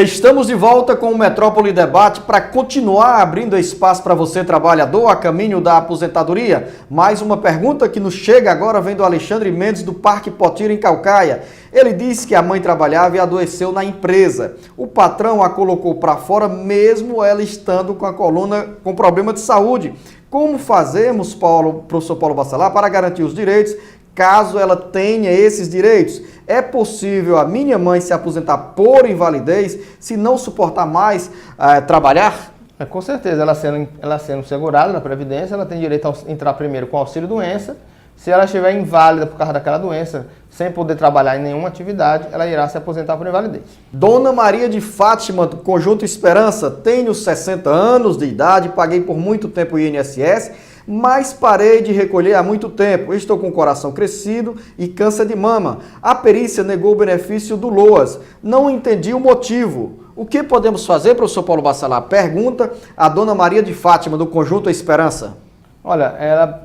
Estamos de volta com o Metrópole Debate para continuar abrindo espaço para você, trabalhador, a caminho da aposentadoria. Mais uma pergunta que nos chega agora vem do Alexandre Mendes, do Parque Potira, em Caucaia. Ele disse que a mãe trabalhava e adoeceu na empresa. O patrão a colocou para fora, mesmo ela estando com a coluna com problema de saúde. Como fazemos, professor Paulo Bacelar, para garantir os direitos, caso ela tenha esses direitos? É possível a minha mãe se aposentar por invalidez se não suportar mais trabalhar? Com certeza, ela sendo segurada na Previdência, ela tem direito a entrar primeiro com auxílio-doença. Se ela estiver inválida por causa daquela doença, sem poder trabalhar em nenhuma atividade, ela irá se aposentar por invalidez. Dona Maria de Fátima, do Conjunto Esperança: tenho 60 anos de idade, paguei por muito tempo o INSS, mas parei de recolher há muito tempo. Estou com o coração crescido e câncer de mama. A perícia negou o benefício do LOAS. Não entendi o motivo. O que podemos fazer, professor Paulo Bacelar? Pergunta a Dona Maria de Fátima, do Conjunto Esperança. Olha, ela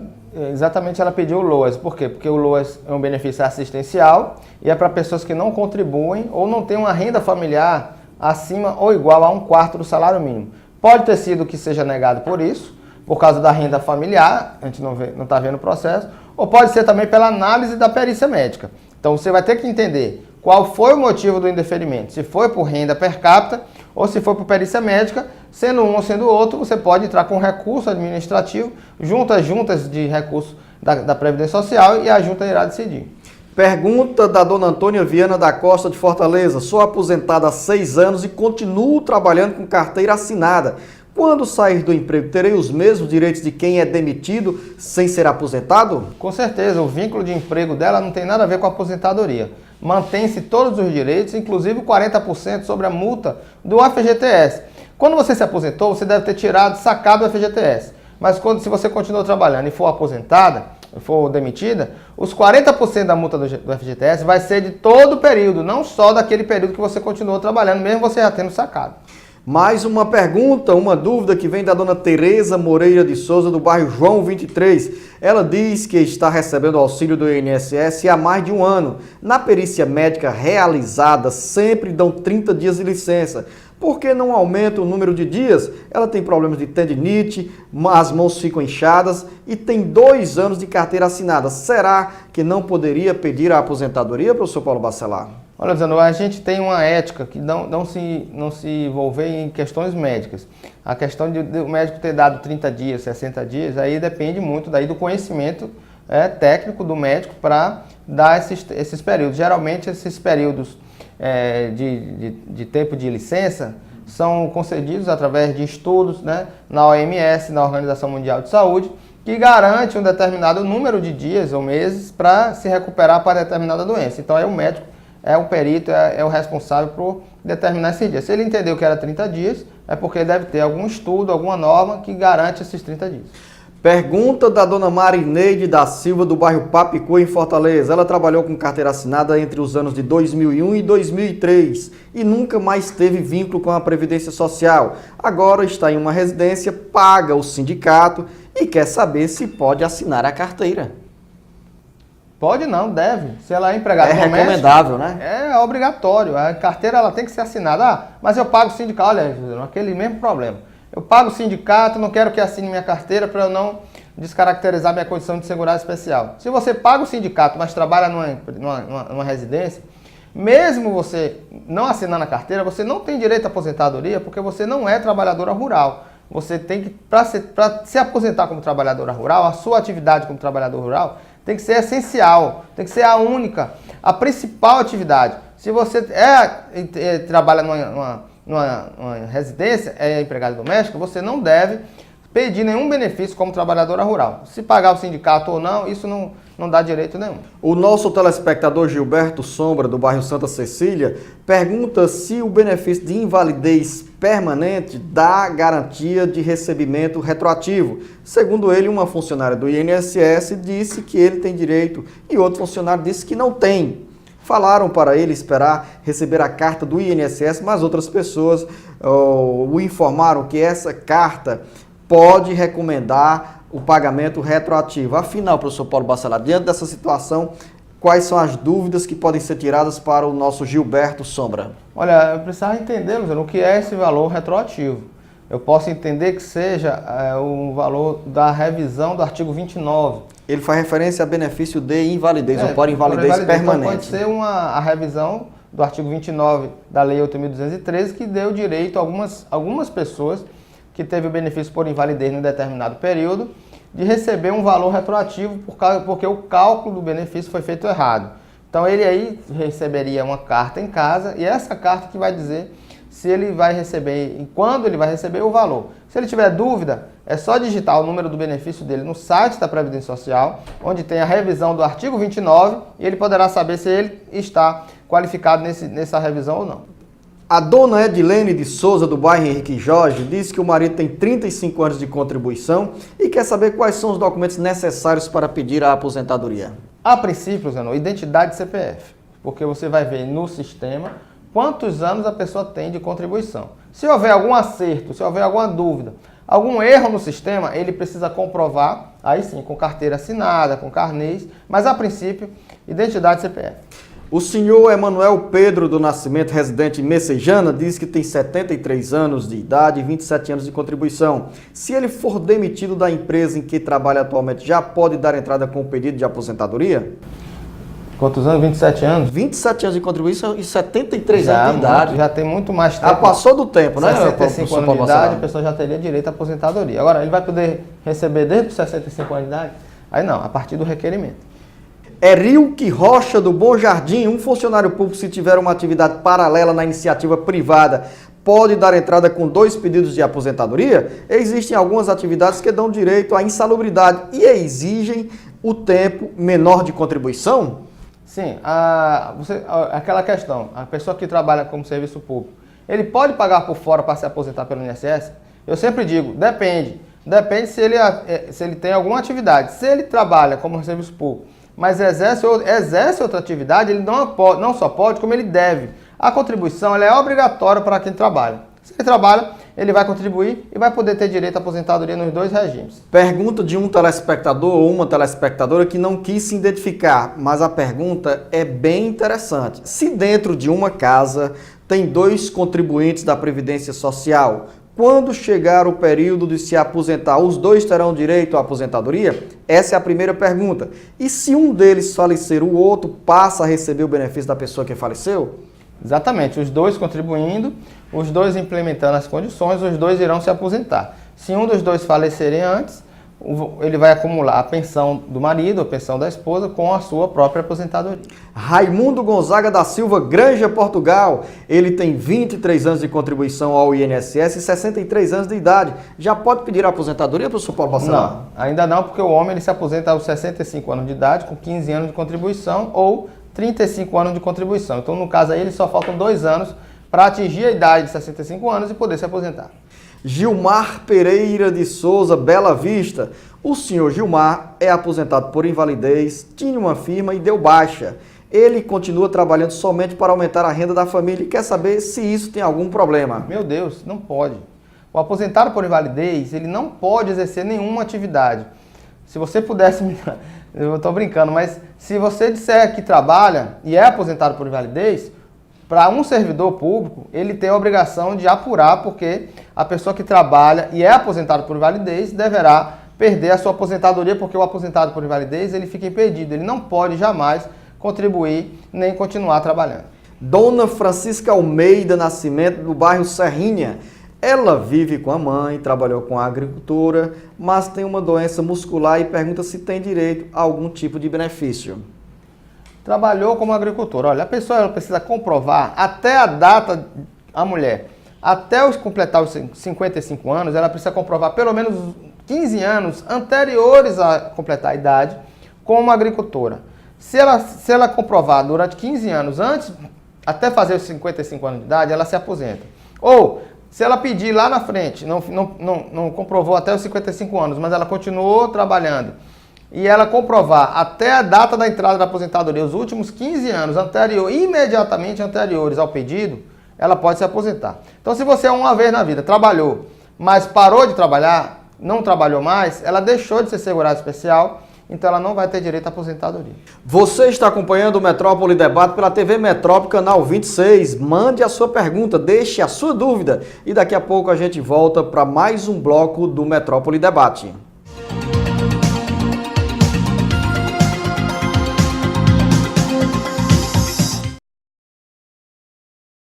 pediu o LOAS. Por quê? Porque o LOAS é um benefício assistencial e é para pessoas que não contribuem ou não têm uma renda familiar acima ou igual a 1/4 do salário mínimo. Pode ter sido que seja negado por isso, por causa da renda familiar, a gente não está vendo o processo, ou pode ser também pela análise da perícia médica. Então você vai ter que entender qual foi o motivo do indeferimento, se foi por renda per capita ou se foi por perícia médica. Sendo um ou sendo outro, você pode entrar com recurso administrativo junto às juntas de recursos da Previdência Social e a junta irá decidir. Pergunta da Dona Antônia Viana da Costa, de Fortaleza: sou aposentada há 6 anos e continuo trabalhando com carteira assinada. Quando sair do emprego, terei os mesmos direitos de quem é demitido sem ser aposentado? Com certeza, o vínculo de emprego dela não tem nada a ver com a aposentadoria. Mantém-se todos os direitos, inclusive 40% sobre a multa do FGTS. Quando você se aposentou, você deve ter sacado o FGTS. Mas se você continuou trabalhando e for aposentada, for demitida, os 40% da multa do FGTS vai ser de todo o período, não só daquele período que você continuou trabalhando, mesmo você já tendo sacado. Mais uma pergunta, uma dúvida que vem da Dona Tereza Moreira de Souza, do bairro João 23. Ela diz que está recebendo auxílio do INSS há mais de 1 ano. Na perícia médica realizada, sempre dão 30 dias de licença. Por que não aumenta o número de dias? Ela tem problemas de tendinite, as mãos ficam inchadas e tem 2 anos de carteira assinada. Será que não poderia pedir a aposentadoria, professor Paulo Bacelar? Olha, Zano, a gente tem uma ética que não se envolver em questões médicas. A questão de o médico ter dado 30 dias, 60 dias, aí depende muito do conhecimento técnico do médico para dar esses períodos. Geralmente, esses períodos de tempo de licença são concedidos através de estudos, na OMS, na Organização Mundial de Saúde, que garante um determinado número de dias ou meses para se recuperar para determinada doença. Então, aí o médico é o perito, é o responsável por determinar esse dia. Se ele entendeu que era 30 dias, é porque deve ter algum estudo, alguma norma que garante esses 30 dias. Pergunta da Dona Marineide da Silva, do bairro Papicu, em Fortaleza. Ela trabalhou com carteira assinada entre os anos de 2001 e 2003 e nunca mais teve vínculo com a Previdência Social. Agora está em uma residência, paga o sindicato e quer saber se pode assinar a carteira. Pode não, deve. Se ela é empregada doméstica, recomendável, né? É obrigatório. A carteira ela tem que ser assinada. Mas eu pago o sindicato. Olha, aquele mesmo problema. Eu pago o sindicato, não quero que assine minha carteira para eu não descaracterizar minha condição de segurado especial. Se você paga o sindicato, mas trabalha numa residência, mesmo você não assinando a carteira, você não tem direito à aposentadoria porque você não é trabalhadora rural. Você tem que, para se aposentar como trabalhadora rural, a sua atividade como trabalhador rural tem que ser essencial, tem que ser a única, a principal atividade. Se você trabalha numa residência, é empregado doméstico, você não deve pedir nenhum benefício como trabalhadora rural. Se pagar o sindicato ou não, isso não dá direito nenhum. O nosso telespectador Gilberto Sombra, do bairro Santa Cecília, pergunta se o benefício de invalidez permanente dá garantia de recebimento retroativo. Segundo ele, uma funcionária do INSS disse que ele tem direito e outro funcionário disse que não tem. Falaram para ele esperar receber a carta do INSS, mas outras pessoas o informaram que essa carta pode recomendar o pagamento retroativo. Afinal, professor Paulo Bacelar, diante dessa situação, Quais são as dúvidas que podem ser tiradas para o nosso Gilberto Sombra? Olha, eu precisava entender, Luciano, o que é esse valor retroativo. Eu posso entender que seja o valor da revisão do artigo 29. Ele faz referência a benefício de invalidez, ou por invalidez permanente. Então pode ser a revisão do artigo 29 da Lei 8.213, que deu direito a algumas pessoas que teve o benefício por invalidez em determinado período, de receber um valor retroativo porque o cálculo do benefício foi feito errado. Então ele aí receberia uma carta em casa, e essa carta que vai dizer se ele vai receber e quando ele vai receber o valor. Se ele tiver dúvida, é só digitar o número do benefício dele no site da Previdência Social, onde tem a revisão do artigo 29, e ele poderá saber se ele está qualificado nessa revisão ou não. A dona Edilene de Souza, do bairro Henrique Jorge, disse que o marido tem 35 anos de contribuição e quer saber quais são os documentos necessários para pedir a aposentadoria. A princípio, Zenon, identidade CPF, porque você vai ver no sistema quantos anos a pessoa tem de contribuição. Se houver algum acerto, se houver alguma dúvida, algum erro no sistema, ele precisa comprovar, aí sim, com carteira assinada, com carnês, mas a princípio, identidade CPF. O senhor Emanuel Pedro do Nascimento, residente em Messejana, diz que tem 73 anos de idade e 27 anos de contribuição. Se ele for demitido da empresa em que trabalha atualmente, já pode dar entrada com o pedido de aposentadoria? Quantos anos? 27 anos? 27 anos de contribuição e 73 anos de idade. Já tem muito mais tempo. Já passou do tempo, né? 65 anos de idade, a pessoa já teria direito à aposentadoria. Agora, ele vai poder receber desde os 65 anos de idade? Aí não, a partir do requerimento. Rilke Rocha, do Bom Jardim, um funcionário público, se tiver uma atividade paralela na iniciativa privada, pode dar entrada com 2 pedidos de aposentadoria? Existem algumas atividades que dão direito à insalubridade e exigem o tempo menor de contribuição? Sim, aquela questão, a pessoa que trabalha como serviço público, ele pode pagar por fora para se aposentar pelo INSS? Eu sempre digo, depende. Depende se ele tem alguma atividade. Se ele trabalha como serviço público, mas exerce outra atividade, ele não só pode, como ele deve. A contribuição ela é obrigatória para quem trabalha. Se ele trabalha, ele vai contribuir e vai poder ter direito à aposentadoria nos 2 regimes. Pergunta de um telespectador ou uma telespectadora que não quis se identificar, mas a pergunta é bem interessante. Se dentro de uma casa tem 2 contribuintes da Previdência Social, quando chegar o período de se aposentar, os 2 terão direito à aposentadoria? Essa é a primeira pergunta. E se um deles falecer, o outro passa a receber o benefício da pessoa que faleceu? Exatamente, os 2 contribuindo, os 2 implementando as condições, os 2 irão se aposentar. Se um dos 2 falecerem antes, ele vai acumular a pensão do marido, a pensão da esposa, com a sua própria aposentadoria. Raimundo Gonzaga da Silva, Granja, Portugal. Ele tem 23 anos de contribuição ao INSS e 63 anos de idade. Já pode pedir a aposentadoria, professor Paulo Bacelar? Não, ainda não, porque o homem ele se aposenta aos 65 anos de idade, com 15 anos de contribuição ou 35 anos de contribuição. Então, no caso aí, eles só faltam 2 anos para atingir a idade de 65 anos e poder se aposentar. Gilmar Pereira de Souza, Bela Vista. O senhor Gilmar é aposentado por invalidez, tinha uma firma e deu baixa. Ele continua trabalhando somente para aumentar a renda da família e quer saber se isso tem algum problema. Meu Deus, não pode. O aposentado por invalidez, ele não pode exercer nenhuma atividade. Se você pudesse... Eu estou brincando, mas se você disser que trabalha e é aposentado por invalidez, para um servidor público, ele tem a obrigação de apurar, porque a pessoa que trabalha e é aposentado por invalidez deverá perder a sua aposentadoria, porque o aposentado por invalidez ele fica impedido, ele não pode jamais contribuir nem continuar trabalhando. Dona Francisca Almeida Nascimento, do bairro Serrinha. Ela vive com a mãe, trabalhou com a agricultura, mas tem uma doença muscular e pergunta se tem direito a algum tipo de benefício. Trabalhou como agricultor. Olha, a pessoa ela precisa comprovar até a data, a mulher, até completar os 55 anos, ela precisa comprovar pelo menos 15 anos anteriores a completar a idade como agricultora. Se ela comprovar durante 15 anos antes, até fazer os 55 anos de idade, ela se aposenta. Ou, se ela pedir lá na frente, não comprovou até os 55 anos, mas ela continuou trabalhando, e ela comprovar até a data da entrada da aposentadoria, os últimos 15 anos imediatamente anteriores ao pedido, ela pode se aposentar. Então, se você uma vez na vida trabalhou, mas parou de trabalhar, não trabalhou mais, ela deixou de ser segurada especial então ela não vai ter direito à aposentadoria. Você está acompanhando o Metrópole Debate pela TV Metrópole, canal 26. Mande a sua pergunta, deixe a sua dúvida e daqui a pouco a gente volta para mais um bloco do Metrópole Debate.